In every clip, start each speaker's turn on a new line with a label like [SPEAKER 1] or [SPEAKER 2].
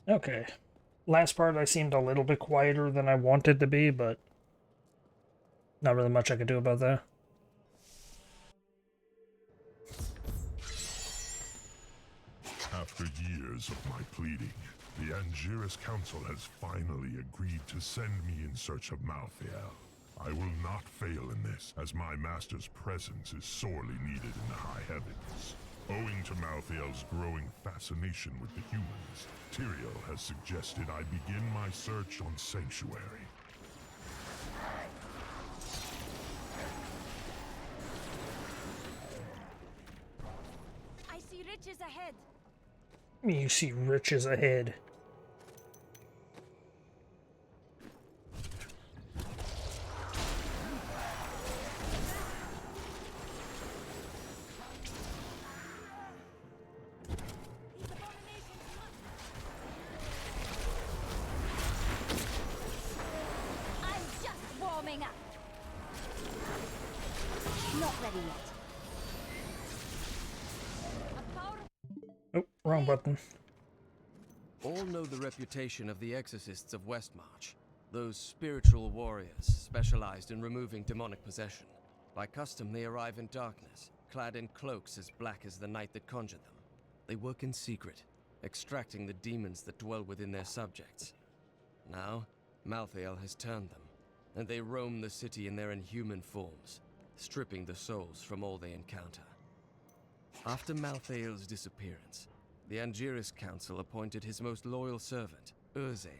[SPEAKER 1] Okay. Last part I seemed a little bit quieter than I wanted to be, but not really much I could do about that.
[SPEAKER 2] After years of my pleading, the Angiris Council has finally agreed to send me in search of Malthael. I will not fail in this, as my master's presence is sorely needed in the high heavens. Owing to Malthael's growing fascination with the humans, Tyrael has suggested I begin my search on Sanctuary.
[SPEAKER 3] I see riches ahead.
[SPEAKER 1] You see riches ahead.
[SPEAKER 3] I'm just warming up. Not ready yet.
[SPEAKER 1] Oh, wrong button.
[SPEAKER 4] All know the reputation of the exorcists of Westmarch. Those spiritual warriors specialized in removing demonic possession. By custom, they arrive in darkness, clad in cloaks as black as the night that conjured them. They work in secret, extracting the demons that dwell within their subjects. Now, Malthael has turned them, and they roam the city in their inhuman forms, stripping the souls from all they encounter. After Malthael's disappearance, the Angiris Council appointed his most loyal servant, Urzael,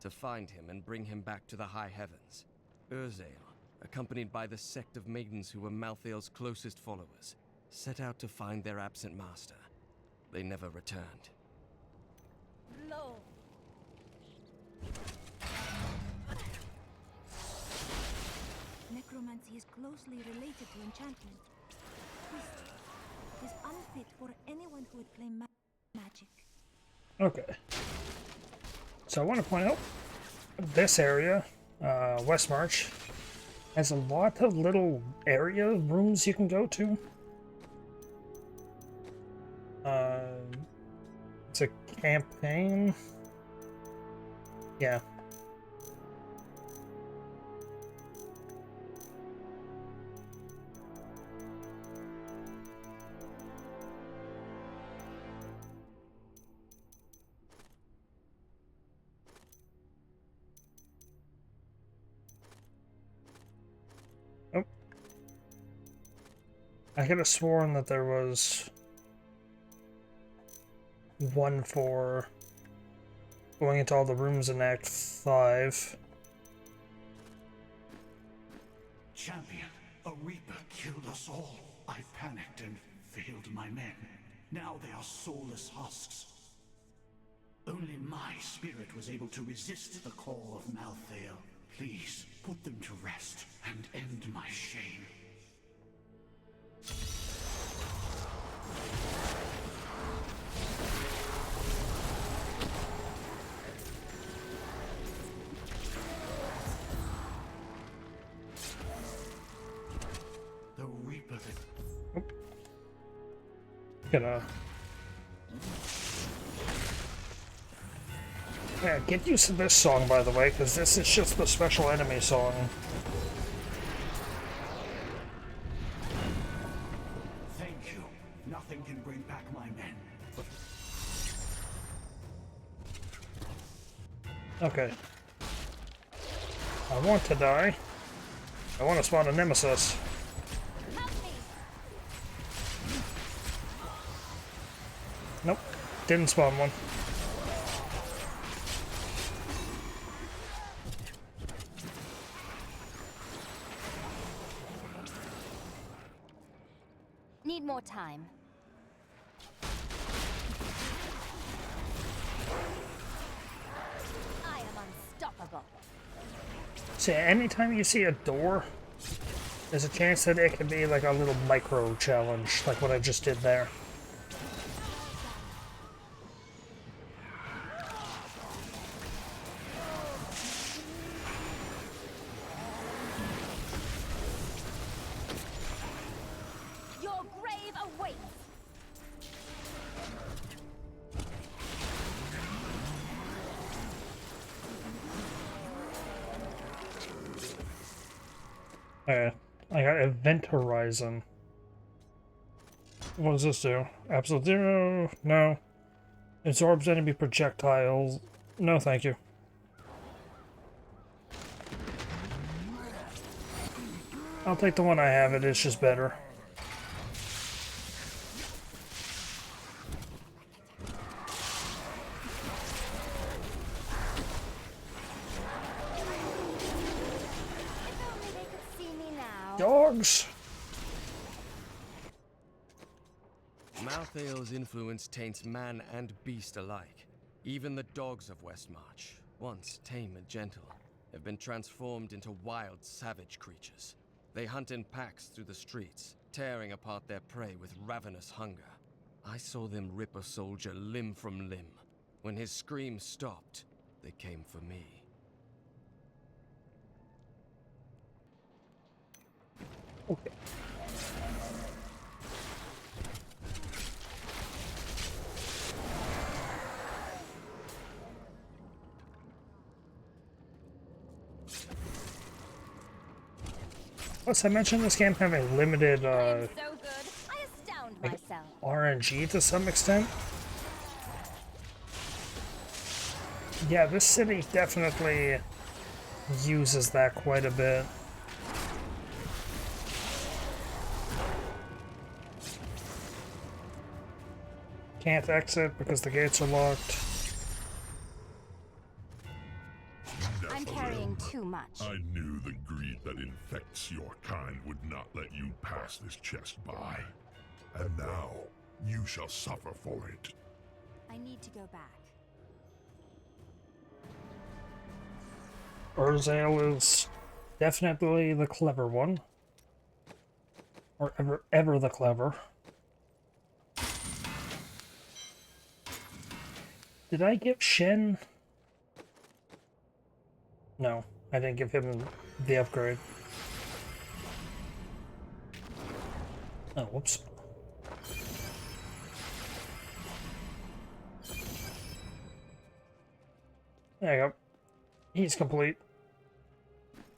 [SPEAKER 4] to find him and bring him back to the high heavens. Urzael, accompanied by the sect of maidens who were Malthael's closest followers, set out to find their absent master. They never returned.
[SPEAKER 3] Blow. Necromancy is closely related to enchantment. This is unfit for anyone who would play magic.
[SPEAKER 1] Okay. So I want to point out this area, Westmarch, has a lot of little area rooms you can go to. It's a campaign. Yeah. Oh. I could have sworn that there was one for going into all the rooms in Act 5.
[SPEAKER 5] Champion, a Reaper killed us all. I panicked and failed my men. Now they are soulless husks. Only my spirit was able to resist the call of Malthael. Please, put them to rest and end my shame. The Reaper that...
[SPEAKER 1] Gonna... Yeah, get used to this song, by the way, because this is just the special enemy song.
[SPEAKER 5] Thank you. Nothing can bring back my men. But
[SPEAKER 1] Okay. I want to die. I want to spawn a nemesis.
[SPEAKER 3] Help me.
[SPEAKER 1] Nope. Didn't spawn one.
[SPEAKER 3] Need more time. I am unstoppable.
[SPEAKER 1] See, anytime you see a door, there's a chance that it could be like a little micro challenge, like what I just did there.
[SPEAKER 3] Your grave awaits.
[SPEAKER 1] Okay, I got Event Horizon. What does this do? Absolute zero? No. Absorbs enemy projectiles. No, thank you. I'll take the one I have, it's just better.
[SPEAKER 3] If only they could see me now.
[SPEAKER 1] Dogs!
[SPEAKER 4] Malthael's influence taints man and beast alike. Even the dogs of Westmarch, once tame and gentle, have been transformed into wild, savage creatures. They hunt in packs through the streets, tearing apart their prey with ravenous hunger. I saw them rip a soldier limb from limb. When his screams stopped, they came for me.
[SPEAKER 1] Okay. Plus, I mentioned this game having limited
[SPEAKER 3] I'm so good, I astound myself.
[SPEAKER 1] RNG to some extent. Yeah, this city definitely uses that quite a bit. Can't exit because the gates are locked.
[SPEAKER 3] I'm carrying too much.
[SPEAKER 2] I knew the greed that infects your kind would not let you pass this chest by. And now, you shall suffer for it.
[SPEAKER 3] I need to go back.
[SPEAKER 1] Urzael is definitely the clever one. Or ever the clever. Did I give Shen? No, I didn't give him the upgrade. Oh, whoops. There you go. He's complete.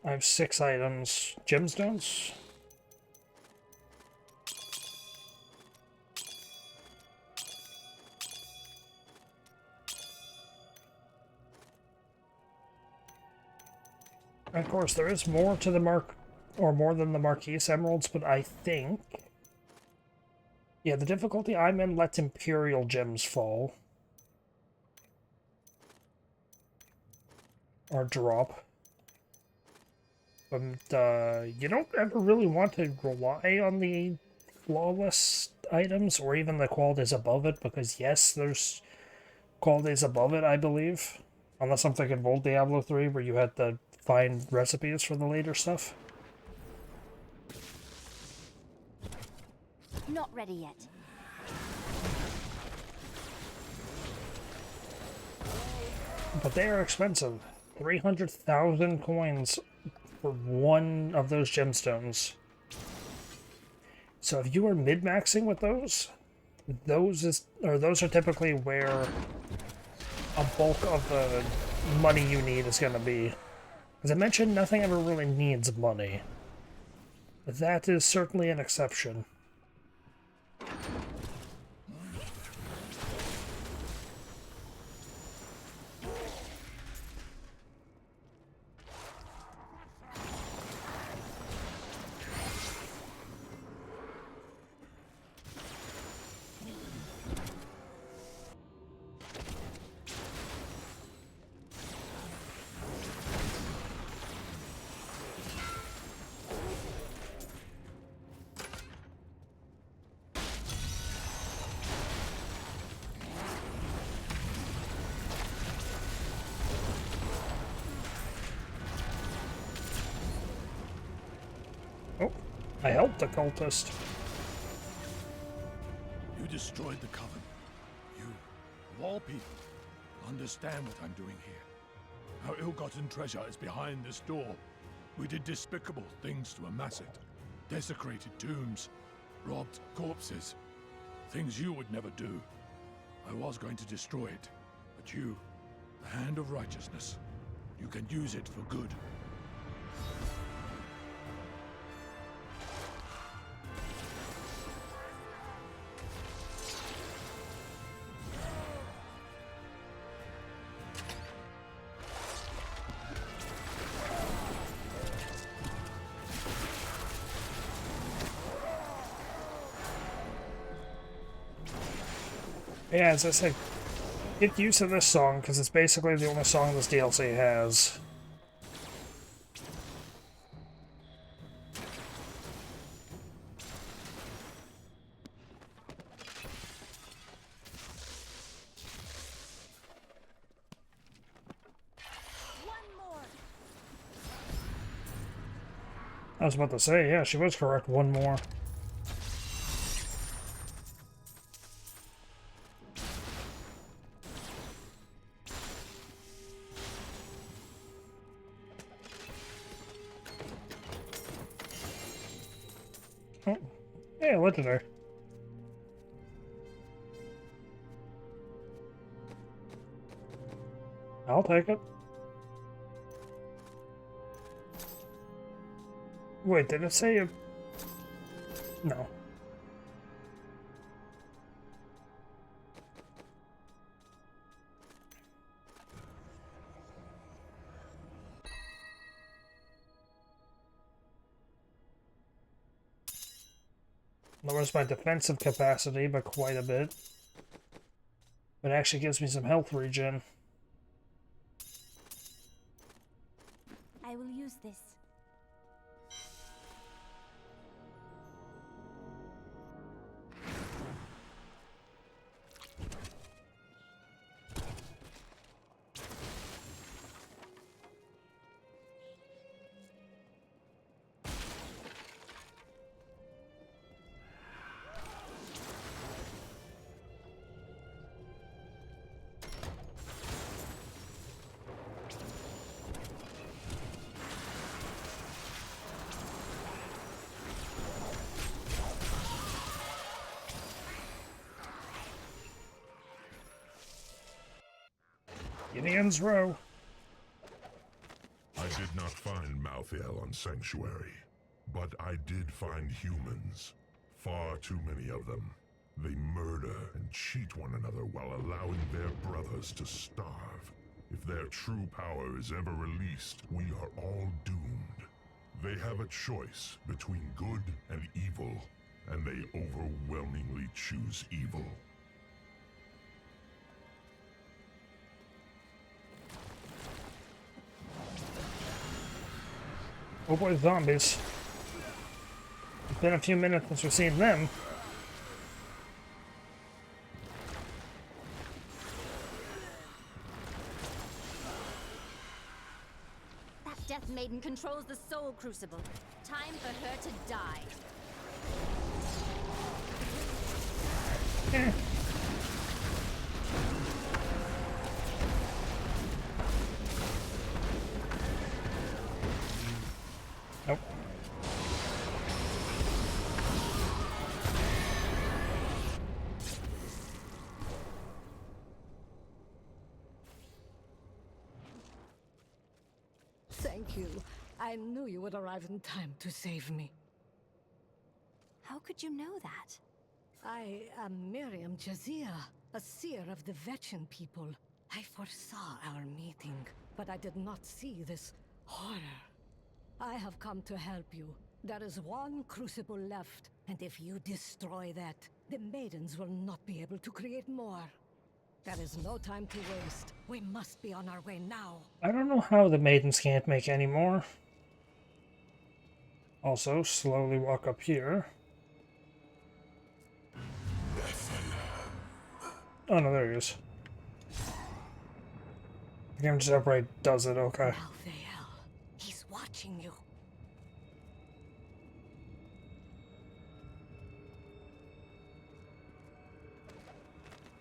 [SPEAKER 1] I have 6 items. Gemstones? Of course, there is more to the more than the Marquise Emeralds, but I think... Yeah, the difficulty I'm in lets Imperial Gems fall. Or drop. But you don't ever really want to rely on the flawless items, or even the qualities above it, because yes, there's qualities above it, I believe. Unless I'm thinking old Diablo 3, where you had to find recipes for the later stuff.
[SPEAKER 3] Not ready yet.
[SPEAKER 1] But they are expensive. 300,000 coins for one of those gemstones. So if you are mid-maxing with those are typically where a bulk of the money you need is going to be. As I mentioned, nothing ever really needs money. But that is certainly an exception. Oh, I helped the cultist.
[SPEAKER 6] You destroyed the Coven. You, of all people, understand what I'm doing here. Our ill-gotten treasure is behind this door. We did despicable things to amass it. Desecrated tombs, robbed corpses. Things you would never do. I was going to destroy it, but you, the hand of righteousness, you can use it for good.
[SPEAKER 1] Yeah, as I said, get used to this song, because it's basically the only song this DLC has. I was about to say, yeah, she was correct. One more. Oh, yeah, legendary. I'll take it. Wait, did it say it? No. Lowers my defensive capacity by quite a bit. But actually gives me some health regen.
[SPEAKER 3] I will use this.
[SPEAKER 1] Gideon's Row.
[SPEAKER 2] I did not find Malthael on Sanctuary, but I did find humans. Far too many of them. They murder and cheat one another while allowing their brothers to starve. If their true power is ever released, we are all doomed. They have a choice between good and evil, and they overwhelmingly choose evil.
[SPEAKER 1] Oh boy, zombies. It's been a few minutes since we've seen them.
[SPEAKER 3] That Death Maiden controls the Soul Crucible. Time for her to die.
[SPEAKER 1] Eh. Nope.
[SPEAKER 7] Thank you. I knew you would arrive in time to save me.
[SPEAKER 3] How could you know that?
[SPEAKER 7] I am Miriam Jazia, a seer of the Vetchin people. I foresaw our meeting, but I did not see this horror. I have come to help you. There is one crucible left, and if you destroy that, the maidens will not be able to create more. There is no time to waste. We must be on our way now.
[SPEAKER 1] I don't know how the maidens can't make any more. Also, slowly walk up here. Oh no, there he is. The game just upright does it, okay.
[SPEAKER 7] Malthael, he's watching you.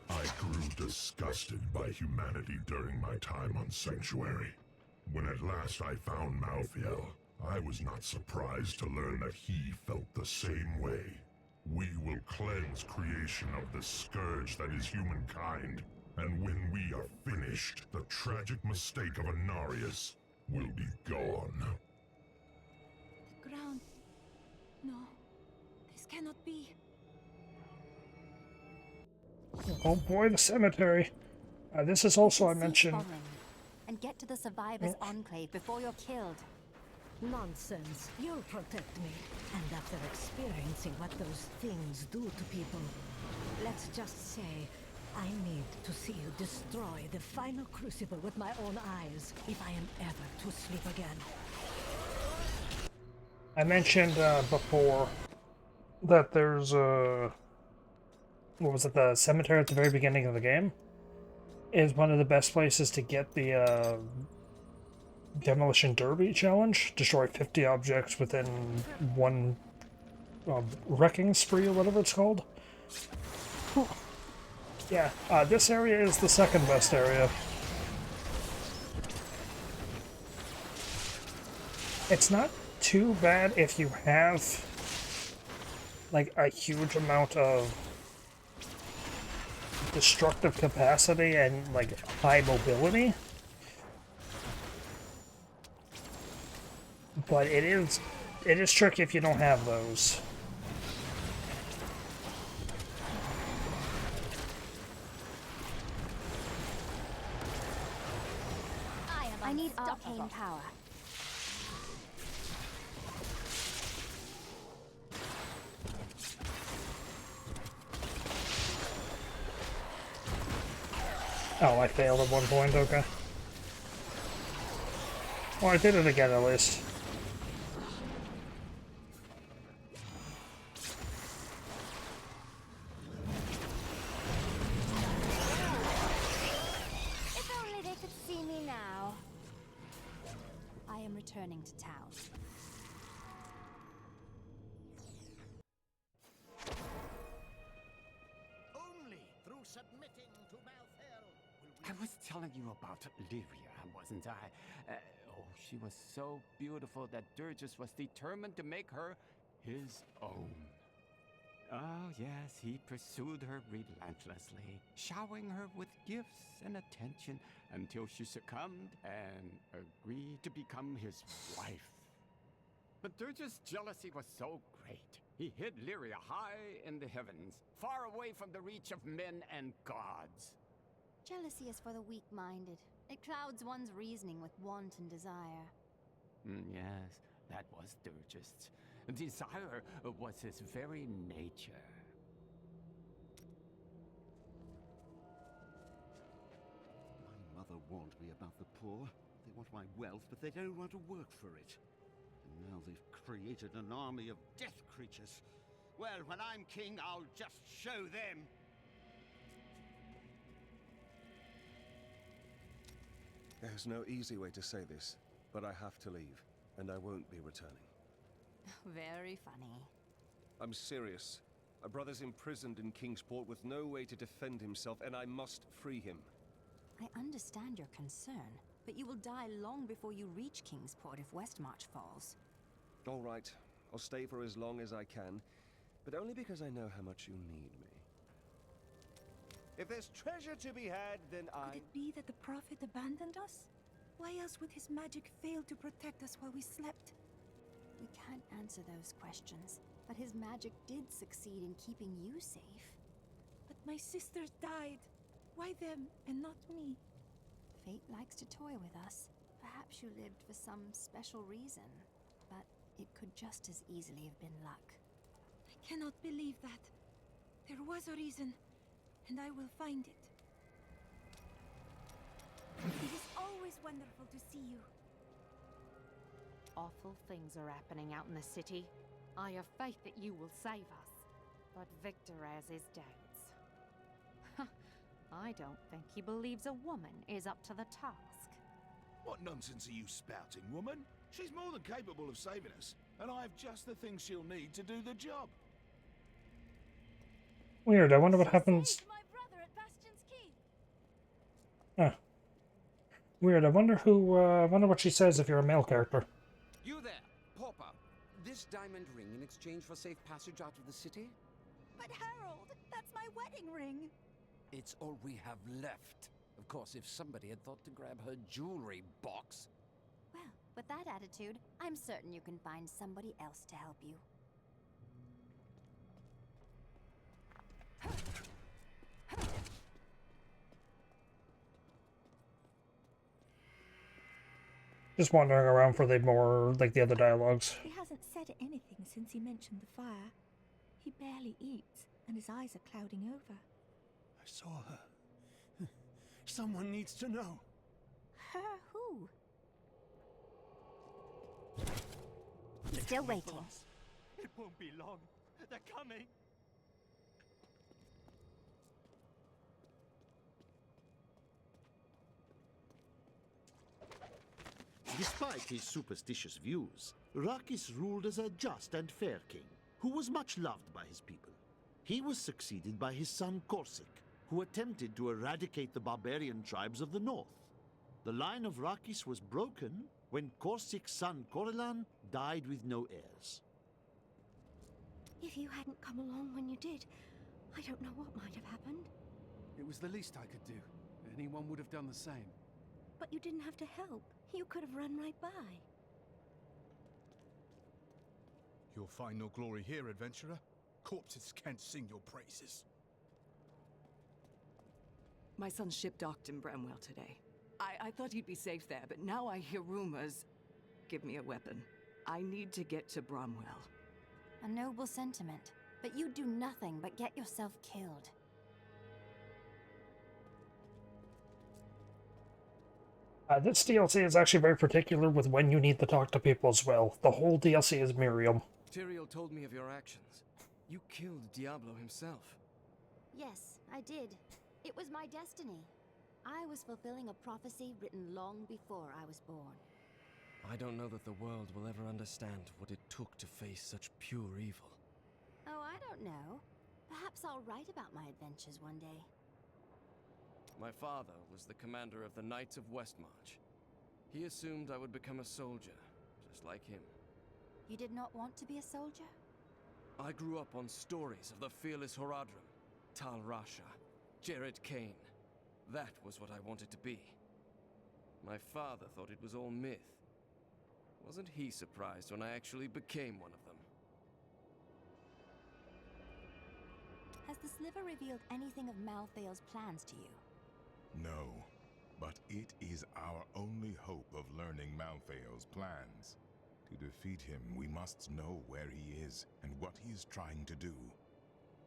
[SPEAKER 2] I grew disgusted by humanity during my time on Sanctuary. When at last I found Malthael, I was not surprised to learn that he felt the same way. We will cleanse creation of the scourge that is humankind, and when we are finished, the tragic mistake of Enrages will be gone.
[SPEAKER 3] The ground. No. This cannot be.
[SPEAKER 1] Oh boy, the cemetery. This is also, I mentioned...
[SPEAKER 3] Falling, and get to the Survivors' Enclave before you're killed.
[SPEAKER 7] Nonsense. You'll protect me. And after experiencing what those things do to people, let's just say I need to see you destroy the final crucible with my own eyes if I am ever to sleep again.
[SPEAKER 1] I mentioned before that there's what was it, the cemetery at the very beginning of the game is one of the best places to get the Demolition Derby challenge. Destroy 50 objects within one wrecking spree or whatever it's called. Yeah, this area is the second best area. It's not too bad if you have like a huge amount of destructive capacity and like high mobility, but it is tricky if you don't have those.
[SPEAKER 3] I need arcane power.
[SPEAKER 1] Oh, I failed at one point, okay. Well, I did it again at least.
[SPEAKER 3] If only they could see me now. I am returning to town.
[SPEAKER 8] Only through submitting to Malthael will we... I was telling you about Lyria, wasn't I? Oh, she was so beautiful that Durgis was determined to make her his own. Oh, yes, he pursued her relentlessly, showering her with gifts and attention until she succumbed and agreed to become his wife. But Durgis' jealousy was so great, he hid Lyria high in the heavens, far away from the reach of men and gods.
[SPEAKER 3] Jealousy is for the weak-minded. It clouds one's reasoning with wanton desire.
[SPEAKER 8] Yes, that was Durgis. Desire was his very nature.
[SPEAKER 9] My mother warned me about the poor. They want my wealth, but they don't want to work for it. And now they've created an army of death creatures. Well, when I'm king, I'll just show them.
[SPEAKER 10] There's no easy way to say this, but I have to leave, and I won't be returning.
[SPEAKER 3] Very funny.
[SPEAKER 10] I'm serious. My brother's imprisoned in Kingsport with no way to defend himself, and I must free him.
[SPEAKER 3] I understand your concern, but you will die long before you reach Kingsport if Westmarch falls.
[SPEAKER 10] All right, I'll stay for as long as I can, but only because I know how much you need me. If there's treasure to be had, then
[SPEAKER 11] Could it be that the Prophet abandoned us? Why else would his magic fail to protect us while we slept?
[SPEAKER 3] We can't answer those questions, but his magic did succeed in keeping you safe.
[SPEAKER 11] But my sisters died. Why them and not me?
[SPEAKER 3] Fate likes to toy with us. Perhaps you lived for some special reason, but it could just as easily have been luck.
[SPEAKER 11] I cannot believe that. There was a reason, and I will find it. It is always wonderful to see you.
[SPEAKER 12] Awful things are happening out in the city. I have faith that you will save us, but Victor has his doubts. I don't think he believes a woman is up to the task.
[SPEAKER 6] What nonsense are you spouting, woman? She's more than capable of saving us, and I have just the things she'll need to do the job.
[SPEAKER 1] Weird, I wonder what happens.
[SPEAKER 3] My brother at Bastion's Key.
[SPEAKER 1] Huh. Weird, I wonder what she says if you're a male character.
[SPEAKER 13] You there, Pauper. This diamond ring in exchange for safe passage out of the city?
[SPEAKER 11] But Harold, that's my wedding ring.
[SPEAKER 13] It's all we have left. Of course, if somebody had thought to grab her jewelry box.
[SPEAKER 3] Well, with that attitude, I'm certain you can find somebody else to help you.
[SPEAKER 1] Just wandering around for the more, like, the other dialogues.
[SPEAKER 11] He hasn't said anything since he mentioned the fire. He barely eats, and his eyes are clouding over.
[SPEAKER 6] I
[SPEAKER 5] saw her. Someone needs to know.
[SPEAKER 3] Her who? Still waiting.
[SPEAKER 8] It won't be long. They're coming.
[SPEAKER 14] Despite his superstitious views, Rakis ruled as a just and fair king, who was much loved by his people. He was succeeded by his son Corsic, who attempted to eradicate the barbarian tribes of the north. The line of Rakis was broken when Corsic's son Corellan died with no heirs.
[SPEAKER 3] If you hadn't come along when you did, I don't know what might have happened.
[SPEAKER 15] It was the least I could do. Anyone would have done the same.
[SPEAKER 3] But you didn't have to help. You could have run right by.
[SPEAKER 6] You'll find no glory here, adventurer. Corpses can't sing your praises.
[SPEAKER 16] My son's ship docked in Bramwell today. I thought he'd be safe there, but now I hear rumors. Give me a weapon. I need to get to Bramwell.
[SPEAKER 3] A noble sentiment, but you do nothing but get yourself killed.
[SPEAKER 1] This DLC is actually very particular with when you need to talk to people as well. The whole DLC is Miriam.
[SPEAKER 4] Tyrael told me of your actions. You killed Diablo himself.
[SPEAKER 3] Yes, I did. It was my destiny. I was fulfilling a prophecy written long before I was born.
[SPEAKER 4] I don't know that the world will ever understand what it took to face such pure evil.
[SPEAKER 3] Oh, I don't know. Perhaps I'll write about my adventures one day.
[SPEAKER 4] My father was the commander of the Knights of Westmarch. He assumed I would become a soldier, just like him.
[SPEAKER 3] You did not want to be a soldier?
[SPEAKER 4] I grew up on stories of the fearless Horadrim, Tal Rasha, Jared Kane. That was what I wanted to be. My father thought it was all myth. Wasn't he surprised when I actually became one of them?
[SPEAKER 3] Has the Sliver revealed anything of Malthael's plans to you?
[SPEAKER 2] No, but it is our only hope of learning Malthael's plans. To defeat him, we must know where he is and what he is trying to do.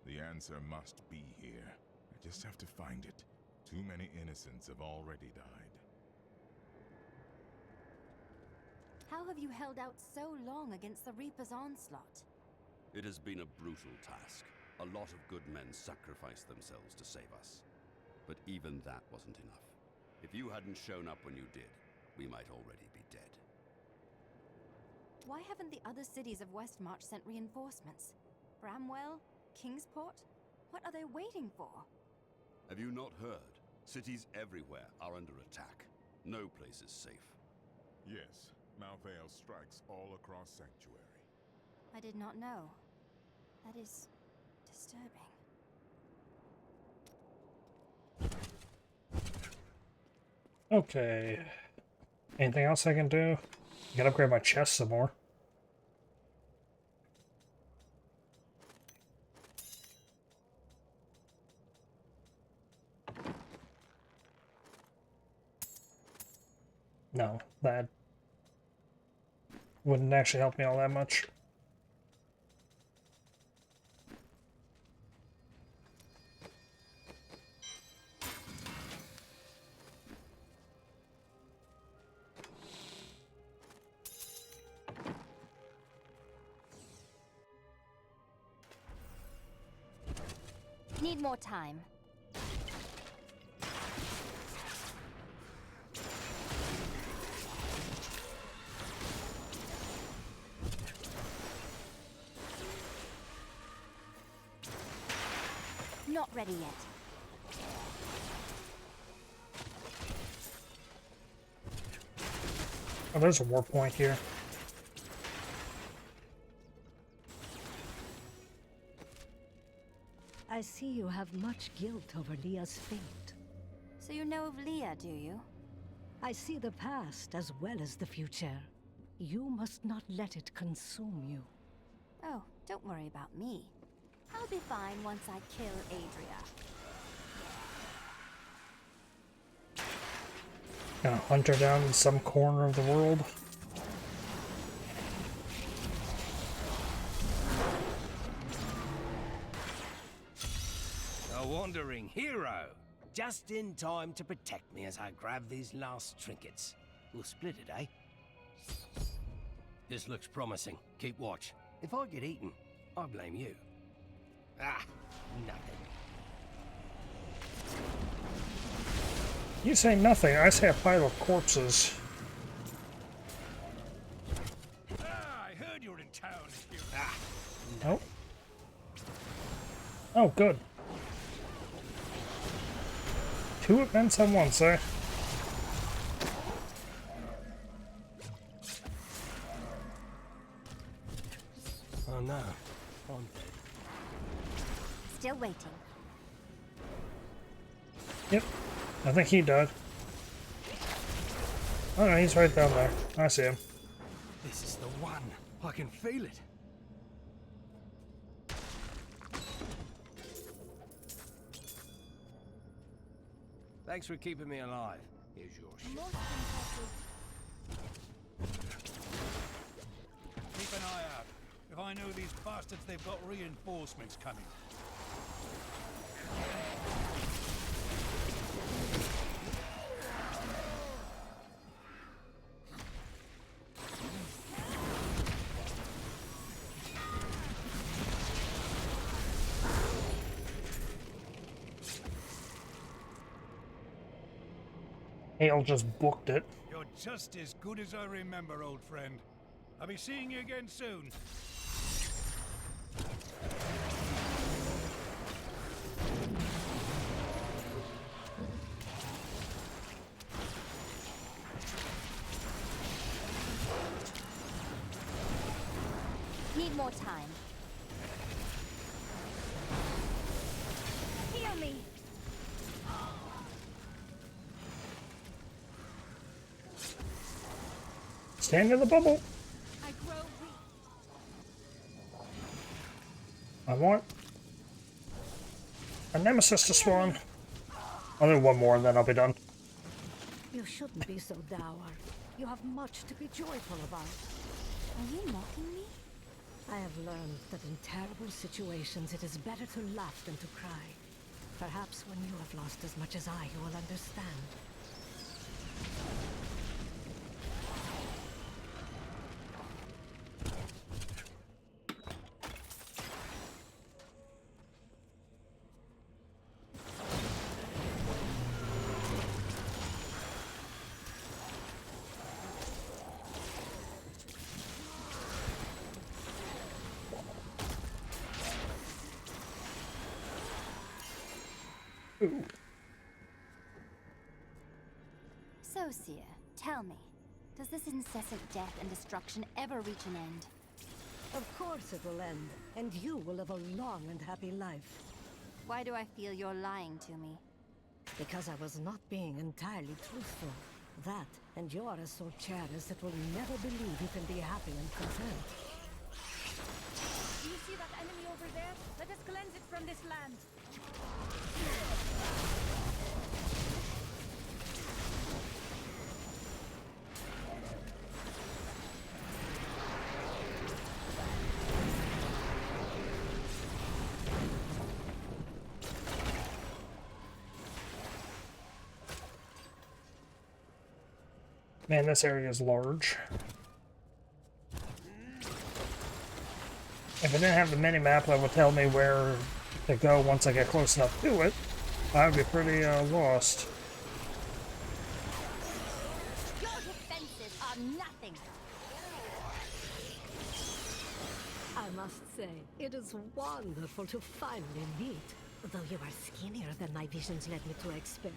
[SPEAKER 2] The answer must be here. I just have to find it. Too many innocents have already died.
[SPEAKER 3] How have you held out so long against the Reaper's onslaught?
[SPEAKER 17] It has been a brutal task. A lot of good men sacrificed themselves to save us. But even that wasn't enough. If you hadn't shown up when you did, we might already be dead.
[SPEAKER 3] Why haven't the other cities of Westmarch sent reinforcements? Bramwell? Kingsport? What are they waiting for?
[SPEAKER 17] Have you not heard? Cities everywhere are under attack. No place is safe.
[SPEAKER 2] Yes, Malthael strikes all across Sanctuary.
[SPEAKER 3] I did not know. That is disturbing.
[SPEAKER 1] Okay. Anything else I can do? I can upgrade my chest some more. No, that wouldn't actually help me all that much.
[SPEAKER 3] Need more time. Not ready yet.
[SPEAKER 1] Oh, there's a war point here.
[SPEAKER 7] I see you have much guilt over Leah's fate.
[SPEAKER 3] So you know of Leah, do you?
[SPEAKER 7] I see the past as well as the future. You must not let it consume you.
[SPEAKER 3] Oh, don't worry about me. I'll be fine once I kill Adria.
[SPEAKER 1] Gonna hunt her down in some corner of the world.
[SPEAKER 18] A wandering hero! Just in time to protect me as I grab these last trinkets. We'll split it, eh? This looks promising. Keep watch. If I get eaten, I blame you. Ah, nothing.
[SPEAKER 1] You say nothing, I say a pile of corpses.
[SPEAKER 6] Ah, I heard you're in town.
[SPEAKER 18] Ah,
[SPEAKER 1] Nope. Oh, good. 2 events at once, eh?
[SPEAKER 18] Oh no. I'm dead.
[SPEAKER 3] Still waiting.
[SPEAKER 1] Yep. I think he died. Oh no, he's right down there. I see him.
[SPEAKER 18] This is the one. I can feel it. Thanks for keeping me alive. Here's your shit.
[SPEAKER 6] Keep an eye out. If I know these bastards, they've got reinforcements coming.
[SPEAKER 1] Hale just booked it.
[SPEAKER 6] You're just as good as I remember, old friend. I'll be seeing you again soon.
[SPEAKER 3] Need more time. Heal me.
[SPEAKER 1] Stand in the bubble.
[SPEAKER 3] I grow weak.
[SPEAKER 1] I want a nemesis to spawn. I'll do one more and then I'll be done.
[SPEAKER 7] You shouldn't be so dour. You have much to be joyful about.
[SPEAKER 3] Are you mocking me?
[SPEAKER 7] I have learned that in terrible situations it is better to laugh than to cry. Perhaps when you have lost as much as I, you will understand.
[SPEAKER 3] So, Seer, tell me, does this incessant death and destruction ever reach an end?
[SPEAKER 7] Of course it will end, and you will live a long and happy life.
[SPEAKER 3] Why do I feel you're lying to me?
[SPEAKER 7] Because I was not being entirely truthful. That, and you are as so cherish that will never believe you can be happy and content.
[SPEAKER 11] Do you see that enemy over there? Let us cleanse it from this land.
[SPEAKER 1] Man, this area is large. If it didn't have the mini-map that would tell me where to go once I get close enough to it, I would be pretty lost.
[SPEAKER 3] Your defenses are nothing.
[SPEAKER 7] I must say, it is wonderful to finally meet, though you are skinnier than my visions led me to expect.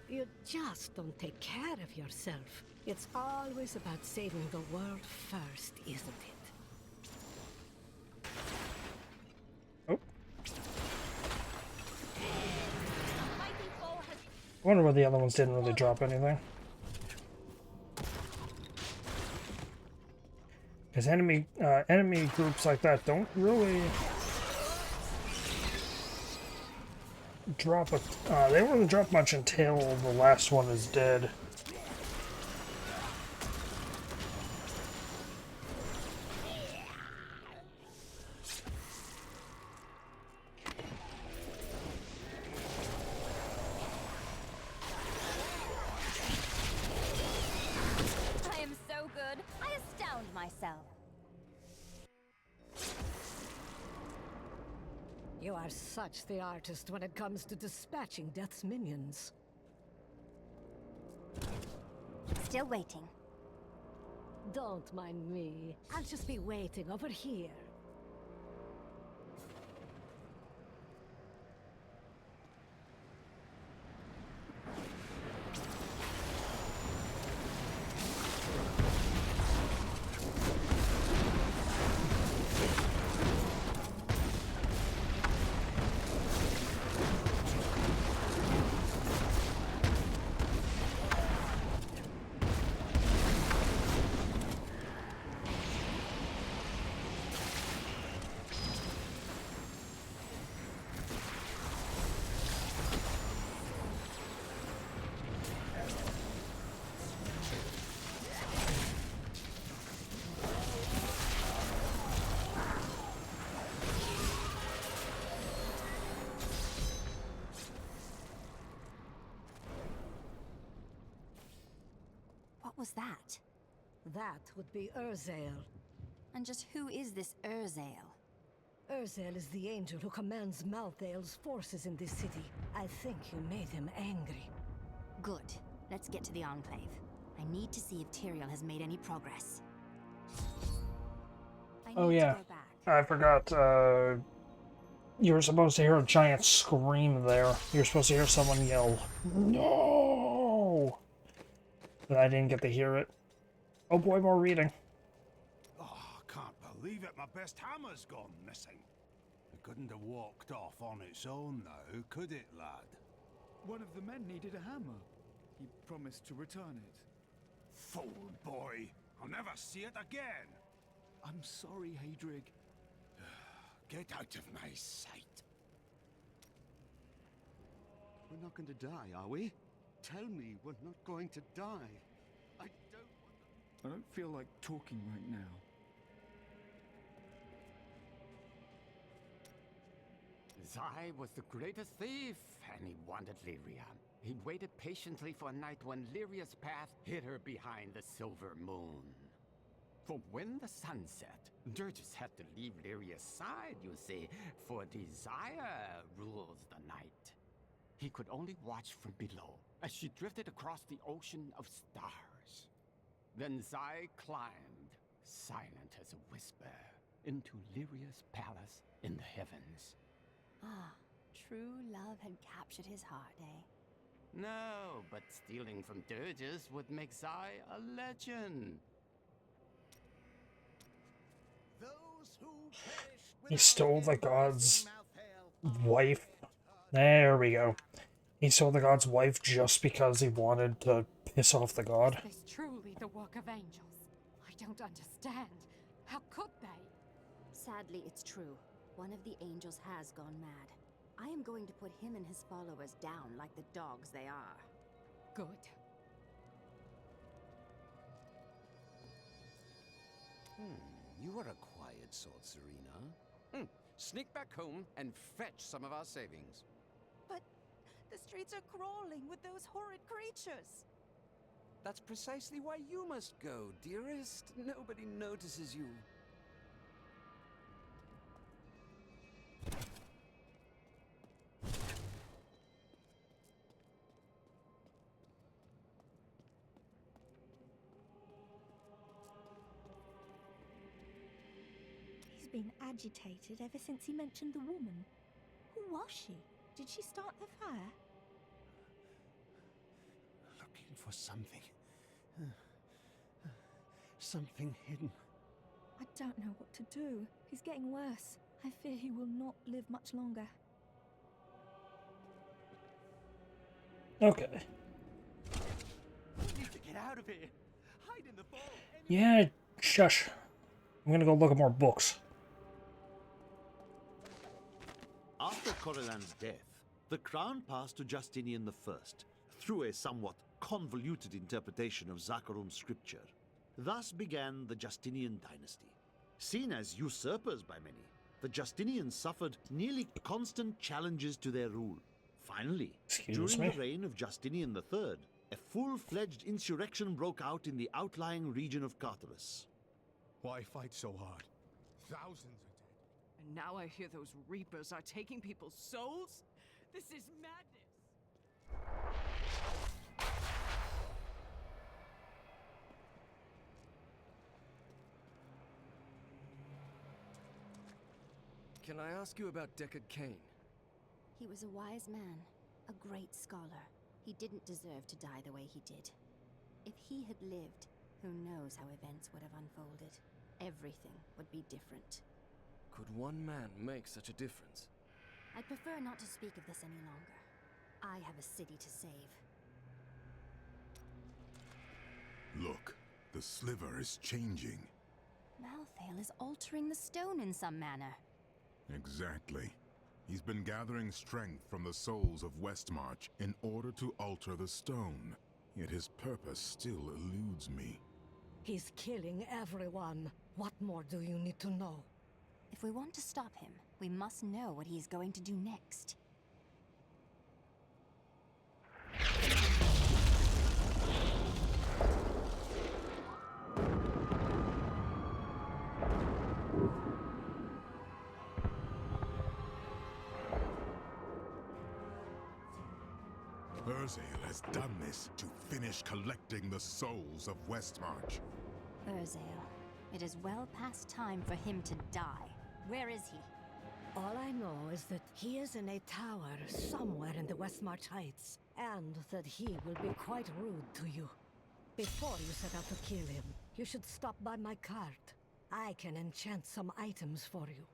[SPEAKER 7] You just don't take care of yourself. It's always about saving the world first, isn't it?
[SPEAKER 1] Oh. I wonder why the other ones didn't really drop anything. Because enemy groups like that don't really drop they don't really drop much until the last one is dead.
[SPEAKER 7] are such the artist when it comes to dispatching Death's minions.
[SPEAKER 3] Still waiting.
[SPEAKER 7] Don't mind me. I'll just be waiting over here.
[SPEAKER 3] What was that?
[SPEAKER 7] That would be Urzael.
[SPEAKER 3] And just who is this Urzael?
[SPEAKER 7] Urzael is the angel who commands Malthael's forces in this city. I think you made him angry.
[SPEAKER 3] Good. Let's get to the Enclave. I need to see if Tyrael has made any progress.
[SPEAKER 1] Oh yeah, I forgot, you were supposed to hear a giant scream there. You were supposed to hear someone yell, "No!" But I didn't get to hear it. Oh boy, more reading.
[SPEAKER 19] Oh, I can't believe it. My best hammer's gone missing. It couldn't have walked off on its own now, could it, lad?
[SPEAKER 15] One of the men needed a hammer. He promised to return it.
[SPEAKER 19] Fool boy! I'll never see it again!
[SPEAKER 15] I'm sorry, Hadrig.
[SPEAKER 19] Get out of my sight.
[SPEAKER 9] We're not going to die, are we? Tell me we're not going to die. I
[SPEAKER 15] don't feel like talking right now.
[SPEAKER 8] Zai was the greatest thief, and he wanted Lyria. He waited patiently for a night when Lyria's path hid her behind the silver moon. For when the sun set, Dirges had to leave Lyria's side, you see, for desire rules the night. He could only watch from below as she drifted across the ocean of stars. Then Zai climbed, silent as a whisper, into Lyria's palace in the heavens.
[SPEAKER 3] Ah, true love had captured his heart, eh?
[SPEAKER 8] No, but stealing from Dirges would make Zai a legend.
[SPEAKER 1] He stole the god's wife. There we go. He stole the god's wife just because he wanted to piss off the god.
[SPEAKER 12] Is this truly the work of angels? I don't understand. How could they?
[SPEAKER 3] Sadly, it's true. One of the angels has gone mad. I am going to put him and his followers down like the dogs they are.
[SPEAKER 12] Good.
[SPEAKER 13] You are a quiet sort, Serena. Sneak back home and fetch some of our savings.
[SPEAKER 11] But the streets are crawling with those horrid creatures.
[SPEAKER 13] That's precisely why you must go, dearest. Nobody notices you.
[SPEAKER 11] He's been agitated ever since he mentioned the woman. Who was she? Did she start the fire?
[SPEAKER 19] Looking for something. Something hidden.
[SPEAKER 11] I don't know what to do. He's getting worse. I fear he will not live much longer.
[SPEAKER 1] Okay.
[SPEAKER 19] We need to get out of here. Hide in the vault.
[SPEAKER 1] Yeah, shush. I'm gonna go look at more books.
[SPEAKER 14] After Corellan's death, the crown passed to Justinian I, through a somewhat convoluted interpretation of Zakharum's scripture. Thus began the Justinian dynasty. Seen as usurpers by many, the Justinians suffered nearly constant challenges to their rule. Finally, during the reign of Justinian III, a full-fledged insurrection broke out in the outlying region of Carthage.
[SPEAKER 6] Why fight so hard? Thousands are dead.
[SPEAKER 16] And now I hear those Reapers are taking people's souls? This is madness!
[SPEAKER 4] Can I ask you about Deckard Cain?
[SPEAKER 3] He was a wise man, a great scholar. He didn't deserve to die the way he did. If he had lived, who knows how events would have unfolded. Everything would be different.
[SPEAKER 4] Could one man make such a difference?
[SPEAKER 3] I'd prefer not to speak of this any longer. I have a city to save.
[SPEAKER 2] Look, the sliver is changing.
[SPEAKER 3] Malthael is altering the stone in some manner.
[SPEAKER 2] Exactly. He's been gathering strength from the souls of Westmarch in order to alter the stone. Yet his purpose still eludes me.
[SPEAKER 7] He's killing everyone. What more do you need to know?
[SPEAKER 3] If we want to stop him, we must know what he's going to do next.
[SPEAKER 2] Urzael has done this to finish collecting the souls of Westmarch.
[SPEAKER 3] Urzael, it is well past time for him to die. Where is he?
[SPEAKER 7] All I know is that he is in a tower somewhere in the Westmarch Heights, and that he will be quite rude to you. Before you set out to kill him, you should stop by my cart. I can enchant some items for you.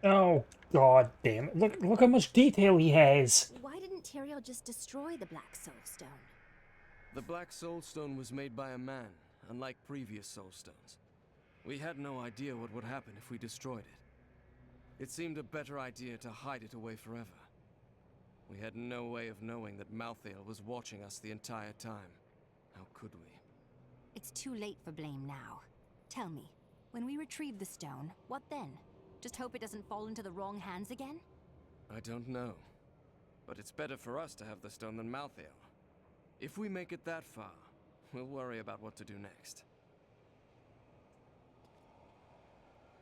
[SPEAKER 1] Oh, god damn it. Look how much detail he has.
[SPEAKER 3] Why didn't Tyrael just destroy the Black Soul Stone?
[SPEAKER 4] The Black Soul Stone was made by a man, unlike previous Soul Stones. We had no idea what would happen if we destroyed it. It seemed a better idea to hide it away forever. We had no way of knowing that Malthael was watching us the entire time. How could we?
[SPEAKER 3] It's too late for blame now. Tell me, when we retrieve the stone, what then? Just hope it doesn't fall into the wrong hands again?
[SPEAKER 4] I don't know. But it's better for us to have the stone than Malthael. If we make it that far, we'll worry about what to do next.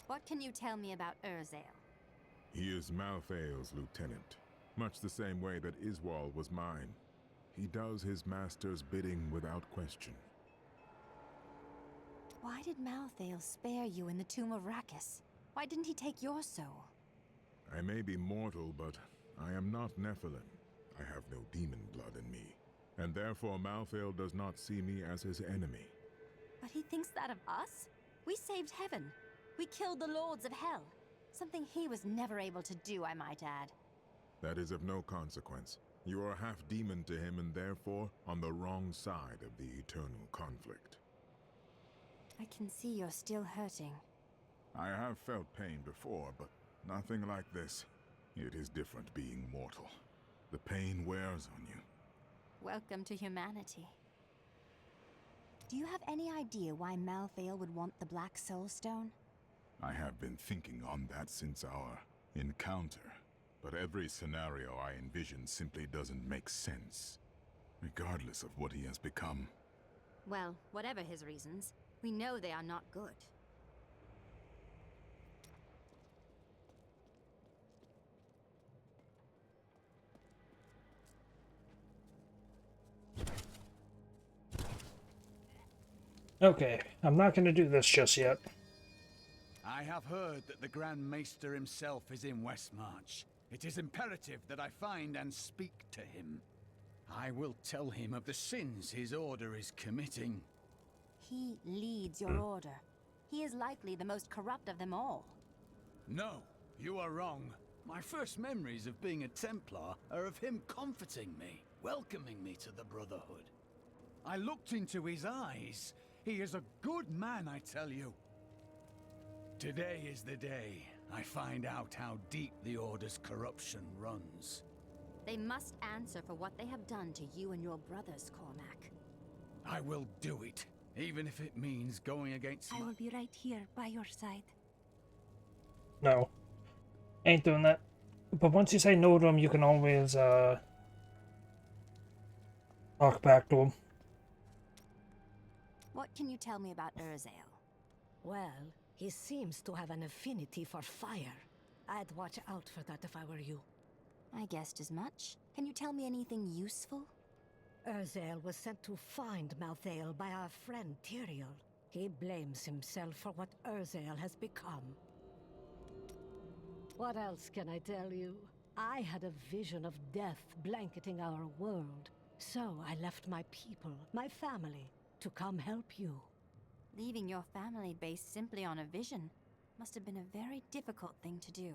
[SPEAKER 3] What can you tell me about Urzael?
[SPEAKER 2] He is Malthael's lieutenant, much the same way that Iswal was mine. He does his master's bidding without question.
[SPEAKER 3] Why did Malthael spare you in the tomb of Rakis? Why didn't he take your soul?
[SPEAKER 2] I may be mortal, but I am not Nephilim. I have no demon blood in me, and therefore Malthael does not see me as his enemy.
[SPEAKER 3] But he thinks that of us? We saved heaven. We killed the lords of hell. Something he was never able to do, I might add.
[SPEAKER 2] That is of no consequence. You are half demon to him and therefore on the wrong side of the eternal conflict.
[SPEAKER 3] I can see you're still hurting.
[SPEAKER 2] I have felt pain before, but nothing like this. It is different being mortal. The pain wears on you.
[SPEAKER 3] Welcome to humanity. Do you have any idea why Malthael would want the Black Soul Stone?
[SPEAKER 2] I have been thinking on that since our encounter, but every scenario I envision simply doesn't make sense, regardless of what he has become.
[SPEAKER 3] Well, whatever his reasons, we know they are not good.
[SPEAKER 1] Okay, I'm not gonna do this just yet.
[SPEAKER 15] I have heard that the Grand Maester himself is in Westmarch. It is imperative that I find and speak to him. I will tell him of the sins his order is committing.
[SPEAKER 3] He leads your order. He is likely the most corrupt of them all.
[SPEAKER 15] No, you are wrong. My first memories of being a Templar are of him comforting me, welcoming me to the Brotherhood. I looked into his eyes. He is a good man, I tell you. Today is the day I find out how deep the Order's corruption runs.
[SPEAKER 3] They must answer for what they have done to you and your brothers, Cormac.
[SPEAKER 15] I will do it, even if it means going against
[SPEAKER 11] I will be right here by your side.
[SPEAKER 1] No. Ain't doing that. But once you say no to him, you can always, talk back to him.
[SPEAKER 3] What can you tell me about Urzael?
[SPEAKER 7] Well, he seems to have an affinity for fire. I'd watch out for that if I were you.
[SPEAKER 3] I guessed as much. Can you tell me anything useful?
[SPEAKER 7] Urzael was sent to find Malthael by our friend Tyrael. He blames himself for what Urzael has become. What else can I tell you? I had a vision of death blanketing our world. So I left my people, my family, to come help you.
[SPEAKER 3] Leaving your family based simply on a vision must have been a very difficult thing to do.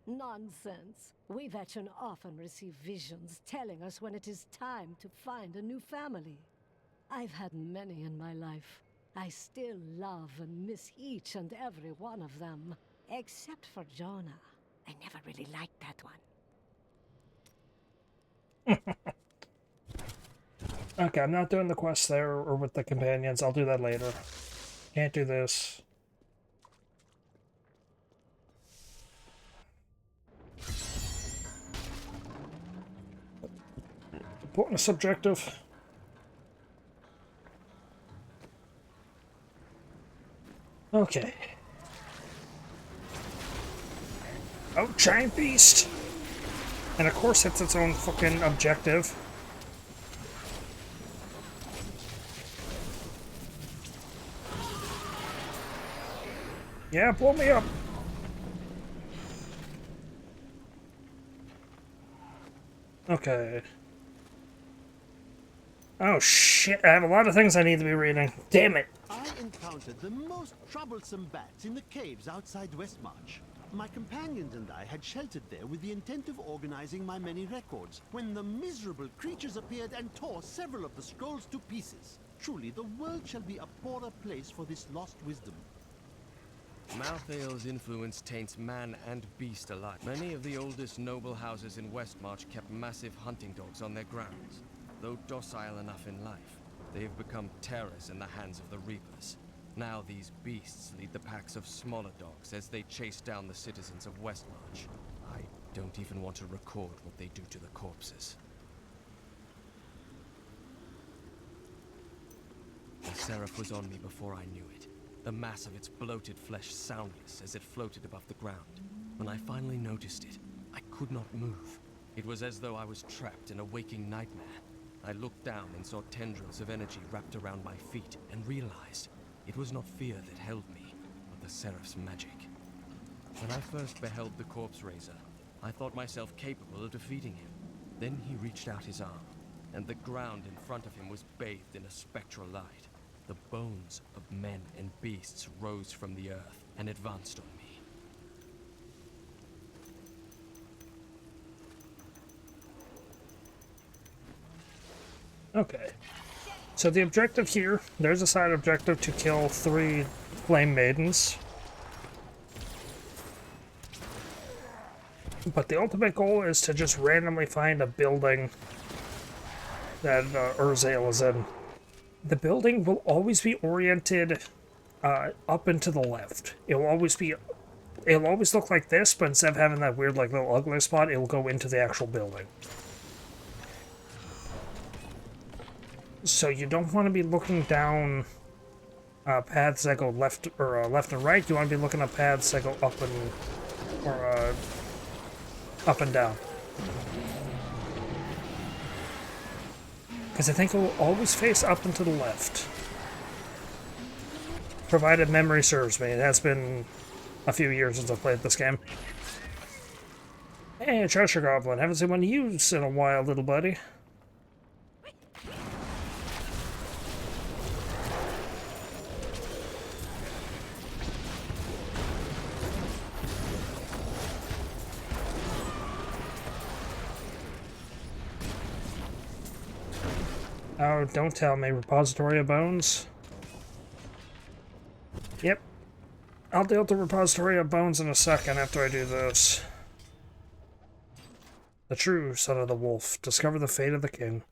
[SPEAKER 7] Nonsense. We veteran often receive visions telling us when it is time to find a new family. I've had many in my life. I still love and miss each and every one of them. Except for Jonah. I never really liked that one.
[SPEAKER 1] Okay, I'm not doing the quest there or with the companions. I'll do that later. Can't do this. Bonus objective. Okay. Oh, giant beast! And of course it's its own fucking objective. Yeah, blow me up! Okay. Oh shit, I have a lot of things I need to be reading. Damn it!
[SPEAKER 14] I encountered the most troublesome bats in the caves outside Westmarch. My companions and I had sheltered there with the intent of organizing my many records, when the miserable creatures appeared and tore several of the scrolls to pieces. Truly, the world shall be a poorer place for this lost wisdom.
[SPEAKER 4] Malthael's influence taints man and beast alike. Many of the oldest noble houses in Westmarch kept massive hunting dogs on their grounds. Though docile enough in life, they have become terrors in the hands of the Reapers. Now these beasts lead the packs of smaller dogs as they chase down the citizens of Westmarch. I don't even want to record what they do to the corpses. The Seraph was on me before I knew it. The mass of its bloated flesh soundless as it floated above the ground. When I finally noticed it, I could not move. It was as though I was trapped in a waking nightmare. I looked down and saw tendrils of energy wrapped around my feet and realized it was not fear that held me, but the Seraph's magic. When I first beheld the Corpse Raiser, I thought myself capable of defeating him. Then he reached out his arm, and the ground in front of him was bathed in a spectral light. The bones of men and beasts rose from the earth and advanced on me.
[SPEAKER 1] Okay. So the objective here, there's a side objective to kill 3 Flame Maidens. But the ultimate goal is to just randomly find a building that Urzael is in. The building will always be oriented up and to the left. It'll always look like this, but instead of having that weird like little ugly spot, it'll go into the actual building. So you don't want to be looking down paths that go left or left and right. You want to be looking at paths that go up and down. Because I think it will always face up and to the left. Provided memory serves me. It has been a few years since I've played this game. Hey, Treasure Goblin. Haven't seen one of you in a while, little buddy. Oh, don't tell me. Repository of Bones? Yep. I'll deal with the Repository of Bones in a second after I do this. The true son of the wolf. Discover the fate of the king.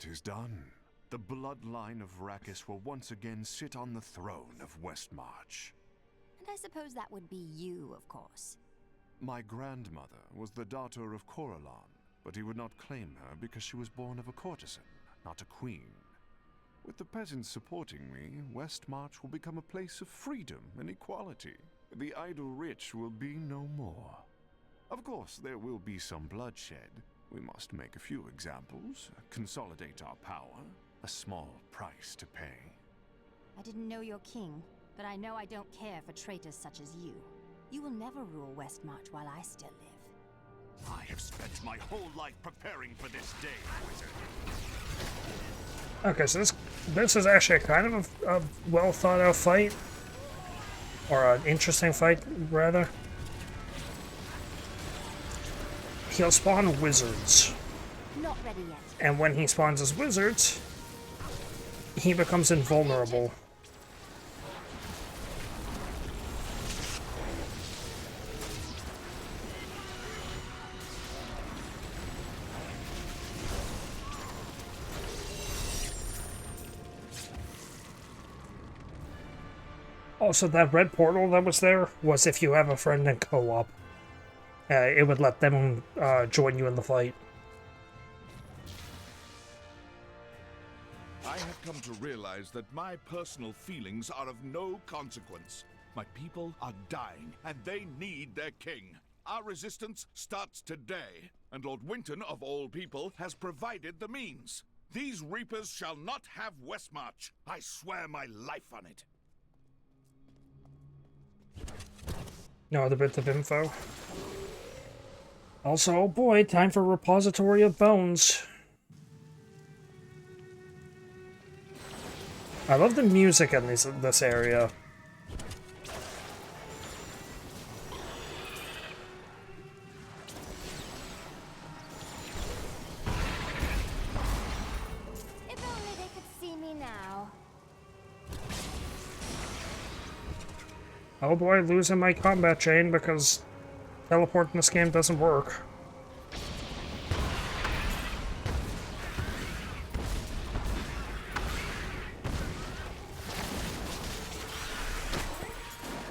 [SPEAKER 20] is done. The bloodline of Rakis will once again sit on the throne of Westmarch.
[SPEAKER 3] And I suppose that would be you, of course.
[SPEAKER 20] My grandmother was the daughter of Coralon, but he would not claim her because she was born of a courtesan, not a queen. With the peasants supporting me, Westmarch will become a place of freedom and equality. The idle rich will be no more. Of course, there will be some bloodshed. We must make a few examples, consolidate our power. A small price to pay.
[SPEAKER 3] I didn't know your king, but I know I don't care for traitors such as you. You will never rule Westmarch while I still live.
[SPEAKER 20] I have spent my whole life preparing for this day, wizard.
[SPEAKER 1] Okay, so this is actually a kind of a well thought out fight. Or an interesting fight, rather. He'll spawn wizards.
[SPEAKER 3] Not ready yet.
[SPEAKER 1] And when he spawns as wizards, he becomes invulnerable. Also, that red portal that was there was if you have a friend in co-op. It would let them join you in the fight.
[SPEAKER 6] I have come to realize that my personal feelings are of no consequence. My people are dying, and they need their king. Our resistance starts today, and Lord Winton, of all people, has provided the means. These Reapers shall not have Westmarch. I swear my life on it.
[SPEAKER 1] No other bits of info. Also, oh boy, time for Repository of Bones. I love the music in this area.
[SPEAKER 3] If only they could see me now.
[SPEAKER 1] Oh boy, losing my combat chain because teleport in this game doesn't work.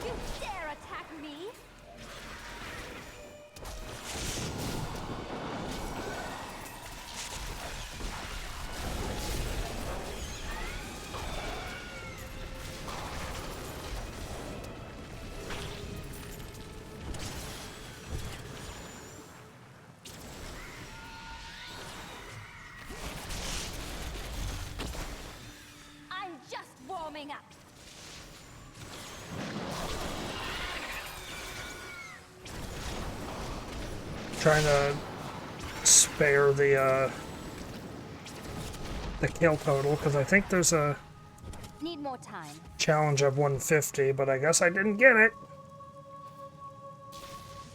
[SPEAKER 3] You dare attack me? I'm just warming up.
[SPEAKER 1] Trying to spare the kill total, because I think there's a
[SPEAKER 3] Need more time.
[SPEAKER 1] challenge of 150, but I guess I didn't get it.
[SPEAKER 11] It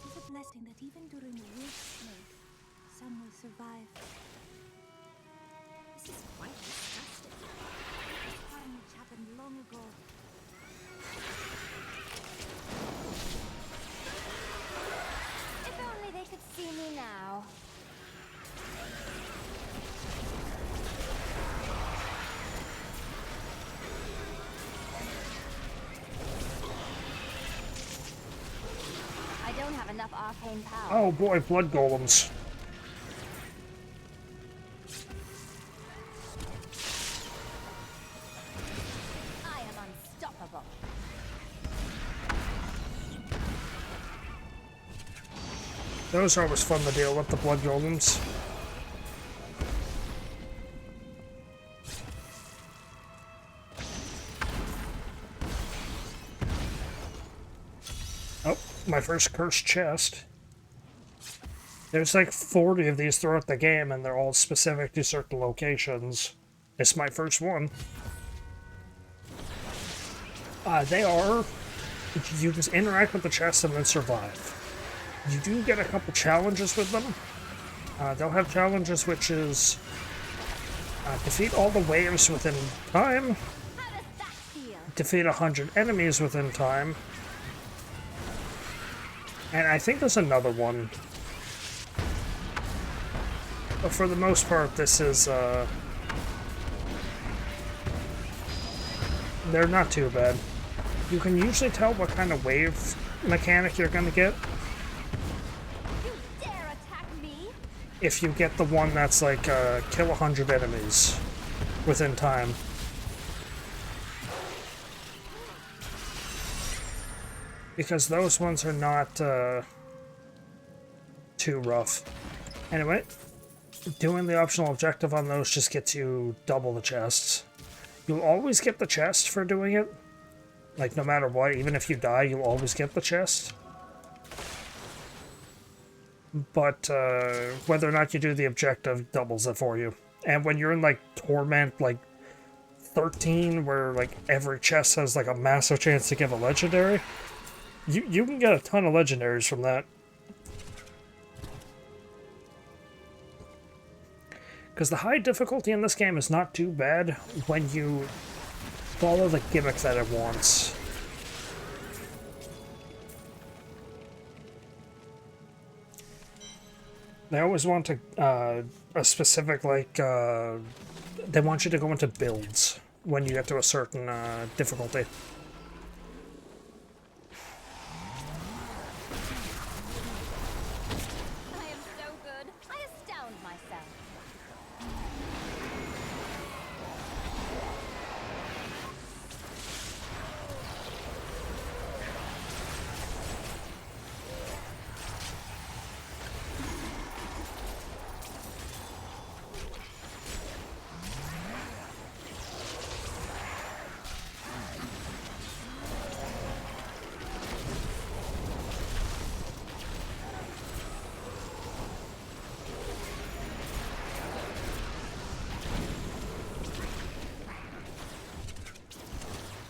[SPEAKER 11] is a blessing that even during the worst plague, some will survive. This is quite disgusting. This carnage happened long ago.
[SPEAKER 3] If only they could see me now. I don't have enough arcane power.
[SPEAKER 1] Oh boy, blood golems.
[SPEAKER 3] I am unstoppable.
[SPEAKER 1] Those are always fun to deal with, the blood golems. Oh, my first cursed chest. There's like 40 of these throughout the game, and they're all specific to certain locations. It's my first one. They are... You just interact with the chest and then survive. You do get a couple challenges with them. They'll have challenges which is... defeat all the waves within time. Defeat 100 enemies within time. And I think there's another one. But for the most part, this is, They're not too bad. You can usually tell what kind of wave mechanic you're gonna get.
[SPEAKER 3] You dare attack me?
[SPEAKER 1] If you get the one that's like kill 100 enemies within time. Because those ones are not too rough. Anyway, doing the optional objective on those just gets you double the chests. You'll always get the chest for doing it. Like, no matter what, even if you die, you'll always get the chest. But whether or not you do the objective doubles it for you. And when you're in, like, Torment, like, 13, where, like, every chest has, like, a massive chance to give a legendary, you can get a ton of legendaries from that. Because the high difficulty in this game is not too bad when you follow the gimmick that it wants. They always want to, a specific, like, they want you to go into builds when you get to a certain difficulty.
[SPEAKER 3] I am so good. I astound myself.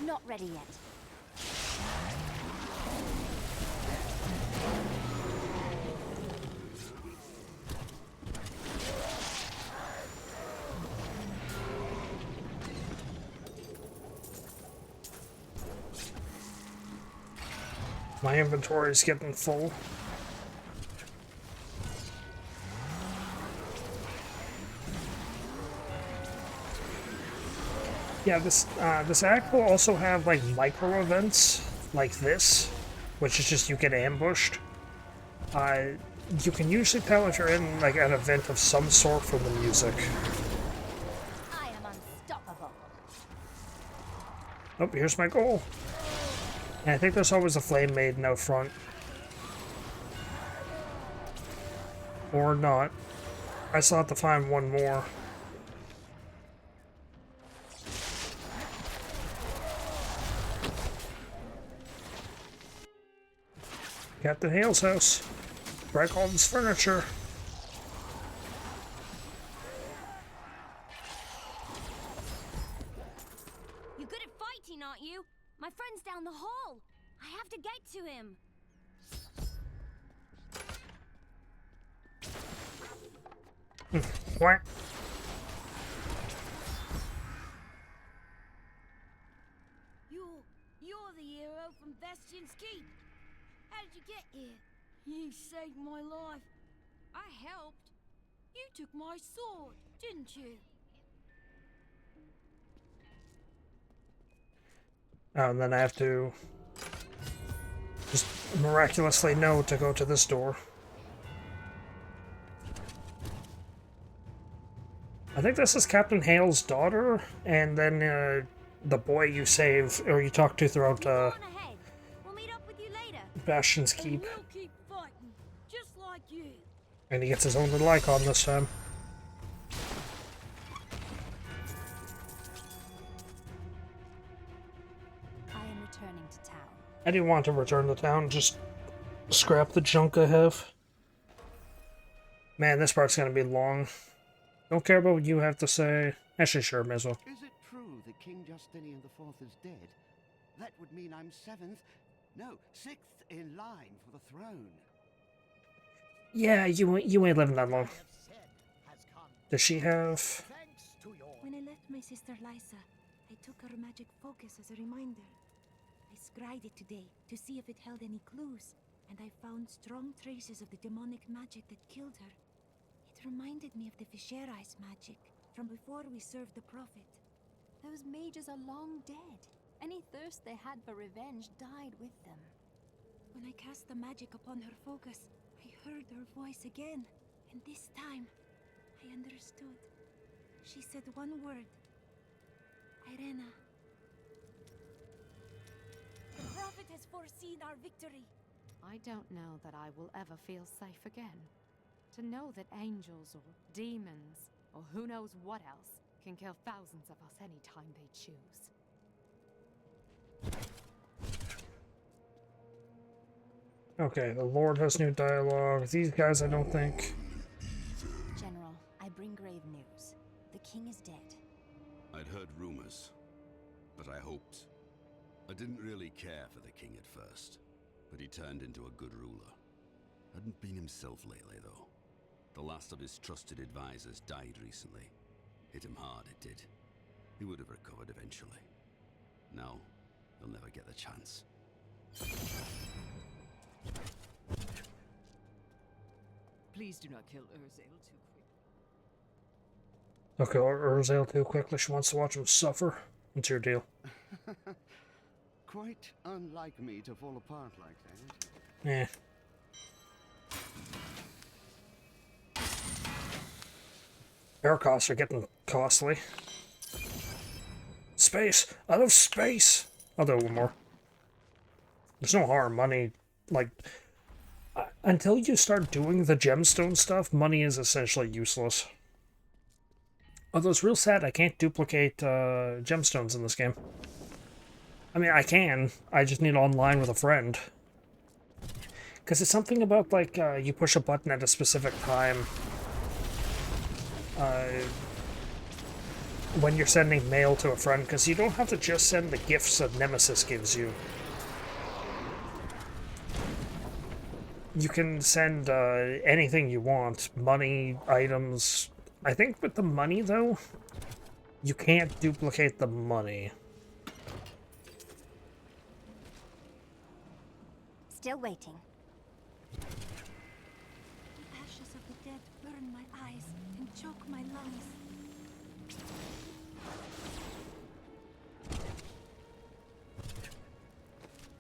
[SPEAKER 3] Not ready yet.
[SPEAKER 1] My inventory is getting full. Yeah, this act will also have like micro events like this, which is just you get ambushed. You can usually tell if you're in like an event of some sort from the music.
[SPEAKER 3] I am unstoppable.
[SPEAKER 1] Oh, here's my goal. And I think there's always a flame maiden out front. Or not. I still have to find one more. Captain Hale's house. Break all this furniture.
[SPEAKER 3] You're good at fighting, aren't you? My friend's down the hall. I have to get to him.
[SPEAKER 1] What?
[SPEAKER 21] You're the hero from Bastion's Keep. How did you get here? You saved my life. I helped. You took my sword, didn't you?
[SPEAKER 1] Oh, and then I have to just miraculously know to go to this door. I think this is Captain Hale's daughter, and then the boy you save, or you talk to throughout Bastion's Keep.
[SPEAKER 21] We'll keep fighting, just like you.
[SPEAKER 1] And he gets his own little icon this time.
[SPEAKER 3] I am returning to town.
[SPEAKER 1] I didn't want to return to town, just scrap the junk I have. Man, this part's gonna be long. Don't care about what you have to say. Actually, sure, may as well.
[SPEAKER 9] Is it true that King Justinian IV is dead? That would mean I'm 7th, no, 6th in line for the throne.
[SPEAKER 1] Yeah, you ain't living that long. Does she have...
[SPEAKER 11] When I left my sister Lysa, I took her magic focus as a reminder. I scryed it today to see if it held any clues, and I found strong traces of the demonic magic that killed her. It reminded me of the Fisherais magic from before we served the Prophet.
[SPEAKER 3] Those mages are long dead. Any thirst they had for revenge died with them.
[SPEAKER 11] When I cast the magic upon her focus, I heard her voice again. And this time, I understood. She said one word. Irena. The Prophet has foreseen our victory.
[SPEAKER 12] I don't know that I will ever feel safe again. To know that angels or demons, or who knows what else, can kill thousands of us any time they choose.
[SPEAKER 1] Okay, the Lord has new dialogue. These guys, I don't think.
[SPEAKER 3] General, I bring grave news. The king is dead.
[SPEAKER 17] I'd heard rumors, but I hoped. I didn't really care for the king at first, but he turned into a good ruler. Hadn't been himself lately, though. The last of his trusted advisors died recently. Hit him hard, it did. He would have recovered eventually. Now, he'll never get the chance.
[SPEAKER 16] Please do not kill Urzael too quickly.
[SPEAKER 1] Okay, Urzael too quickly. She wants to watch him suffer. What's your deal?
[SPEAKER 9] Quite unlike me to fall apart like that.
[SPEAKER 1] Yeah. Air costs are getting costly. Space! I love space! I'll do one more. There's no harm. Money, like... until you start doing the gemstone stuff, money is essentially useless. Although it's real sad I can't duplicate gemstones in this game. I mean, I can. I just need online with a friend. Because it's something about, like, you push a button at a specific time. When you're sending mail to a friend, because you don't have to just send the gifts that Nemesis gives you. You can send anything you want. Money, items. I think with the money, though, you can't duplicate the money.
[SPEAKER 3] Still waiting.
[SPEAKER 11] The ashes of the dead burn my eyes and choke my lungs.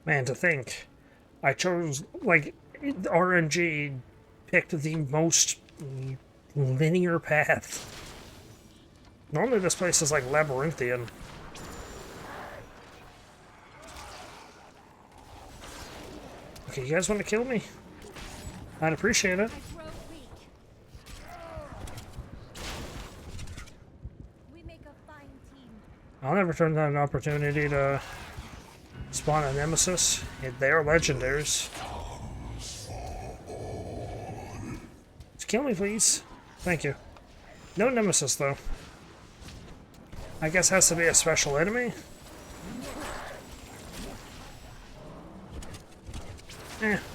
[SPEAKER 1] Man, to think. I chose, like, RNG picked the most linear path. Normally this place is, like, labyrinthian. Okay, you guys want to kill me? I'd appreciate it. I'll never turn down an opportunity to spawn a Nemesis. They are legendaries. Just kill me, please. Thank you. No Nemesis, though. I guess has to be a special enemy.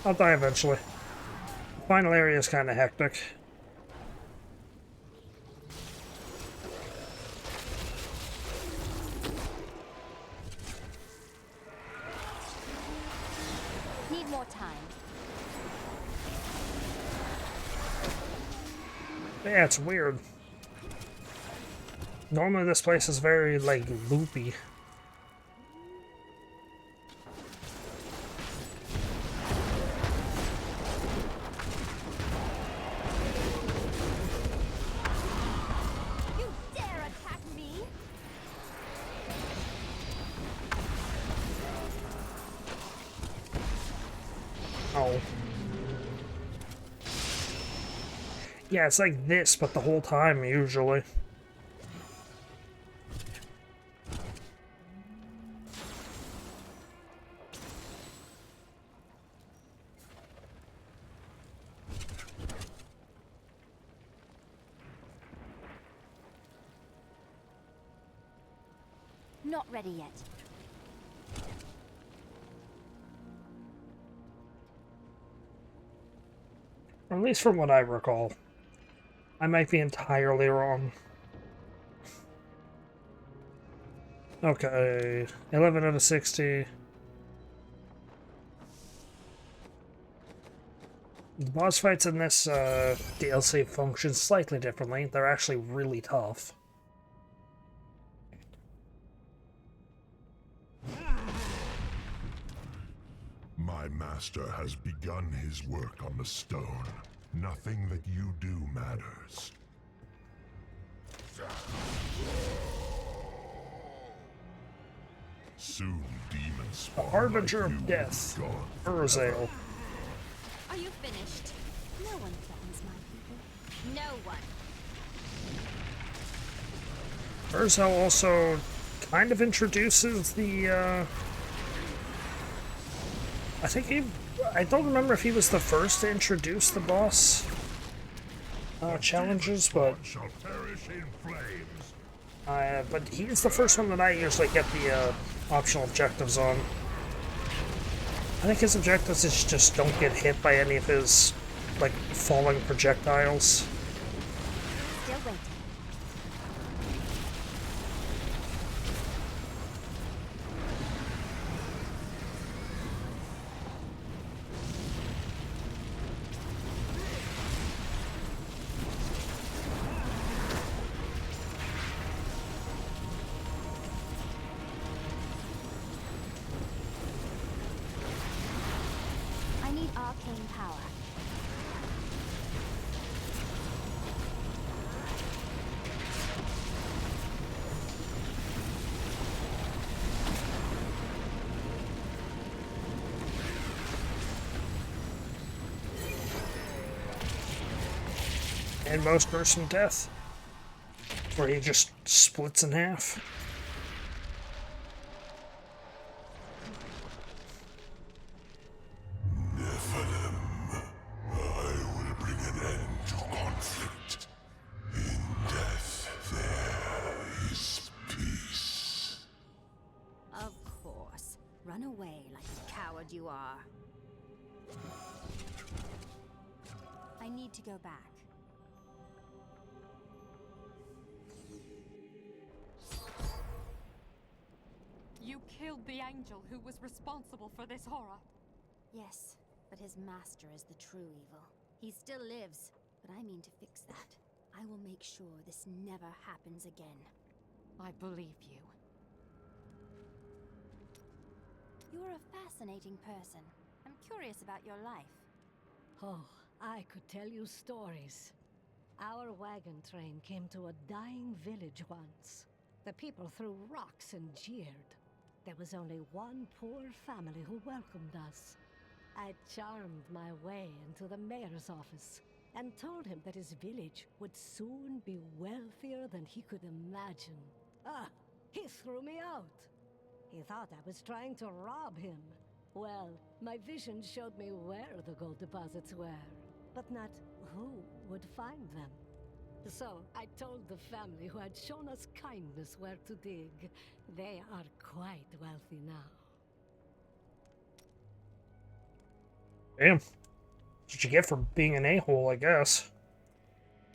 [SPEAKER 1] I'll die eventually. The final area is kind of hectic.
[SPEAKER 3] Need more time.
[SPEAKER 1] Yeah, it's weird. Normally this place is very, like, loopy. Yeah, it's like this, but the whole time, usually.
[SPEAKER 3] Not ready yet.
[SPEAKER 1] Or at least from what I recall. I might be entirely wrong. Okay, 11 out of 60. The boss fights in this DLC function slightly differently. They're actually really tough.
[SPEAKER 2] My master has begun his work on the stone. Nothing that you do matters. Soon demons
[SPEAKER 1] The Harbinger of Death, Urzael.
[SPEAKER 3] Are you finished? No one threatens my people. No one.
[SPEAKER 1] Urzael also kind of introduces the, I don't remember if he was the first to introduce the boss challenges, but he's the first one that I usually get the optional objectives on. I think his objectives is just don't get hit by any of his, like, falling projectiles.
[SPEAKER 3] Still waiting. I need arcane power.
[SPEAKER 1] And most gruesome death, where he just splits in half.
[SPEAKER 3] Of course. Run away like the coward you are. I need to go back.
[SPEAKER 12] You killed the angel who was responsible for this horror.
[SPEAKER 3] Yes, but his master is the true evil. He still lives, but I mean to fix that. I will make sure this never happens again.
[SPEAKER 12] I believe you.
[SPEAKER 3] You're a fascinating person. I'm curious about your life.
[SPEAKER 7] Oh, I could tell you stories. Our wagon train came to a dying village once. The people threw rocks and jeered. There was only one poor family who welcomed us. I charmed my way into the mayor's office and told him that his village would soon be wealthier than he could imagine. He threw me out. He thought I was trying to rob him. Well, my vision showed me where the gold deposits were, but not who would find them. So I told the family who had shown us kindness where to dig. They are quite wealthy now.
[SPEAKER 1] Damn. That's what you get for being an a-hole, I guess.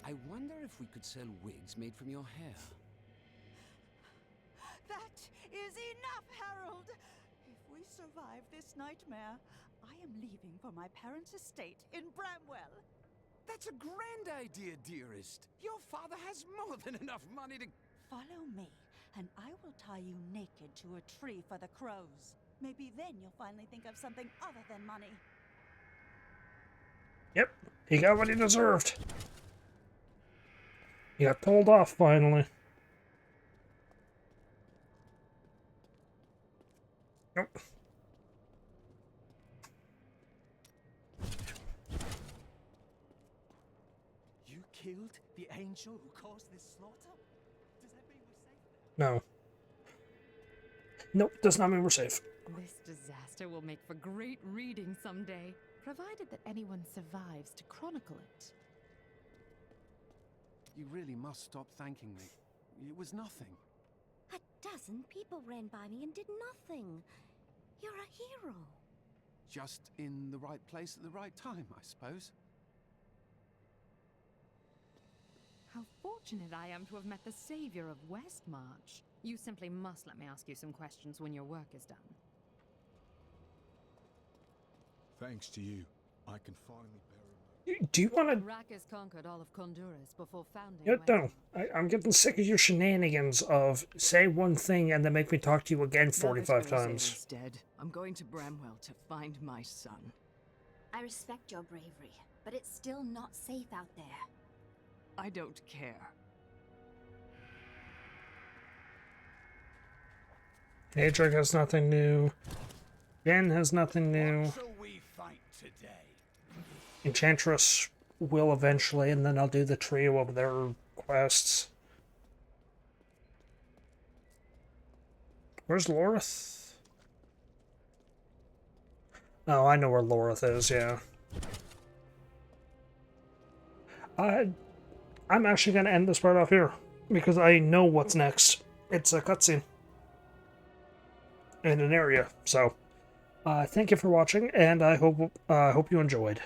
[SPEAKER 13] I wonder if we could sell wigs made from your hair.
[SPEAKER 10] That is enough, Harold! If we survive this nightmare, I am leaving for my parents' estate in Bramwell.
[SPEAKER 13] That's a grand idea, dearest. Your father has more than enough money to...
[SPEAKER 10] Follow me, and I will tie you naked to a tree for the crows. Maybe then you'll finally think of something other than money.
[SPEAKER 1] Yep, he got what he deserved. He got told off, finally. Nope.
[SPEAKER 15] You killed the angel who caused this slaughter? Does that mean we're safe?
[SPEAKER 1] No. Nope, does not mean we're safe.
[SPEAKER 12] This disaster will make for great reading someday, provided that anyone survives to chronicle it.
[SPEAKER 13] You really must stop thanking me. It was nothing.
[SPEAKER 3] A dozen people ran by me and did nothing. You're a hero.
[SPEAKER 13] Just in the right place at the right time, I suppose.
[SPEAKER 12] How fortunate I am to have met the savior of Westmarch. You simply must let me ask you some questions when your work is done.
[SPEAKER 6] Thanks to you, I can finally bear
[SPEAKER 1] Do you want to...
[SPEAKER 12] Rakis conquered all of Honduras before founding
[SPEAKER 1] No, I'm getting sick of your shenanigans of say one thing and then make me talk to you again 45 times.
[SPEAKER 16] Is dead. I'm going to Bramwell to find my son.
[SPEAKER 3] I respect your bravery, but it's still not safe out there.
[SPEAKER 16] I don't care.
[SPEAKER 1] Adric has nothing new. Ben has nothing new.
[SPEAKER 15] Shall we fight today?
[SPEAKER 1] Enchantress will eventually, and then I'll do the trio of their quests. Where's Lorith? Oh, I know where Lorith is, yeah. I'm actually going to end this part off here, because I know what's next. It's a cutscene. In an area, so... thank you for watching, and I hope you enjoyed.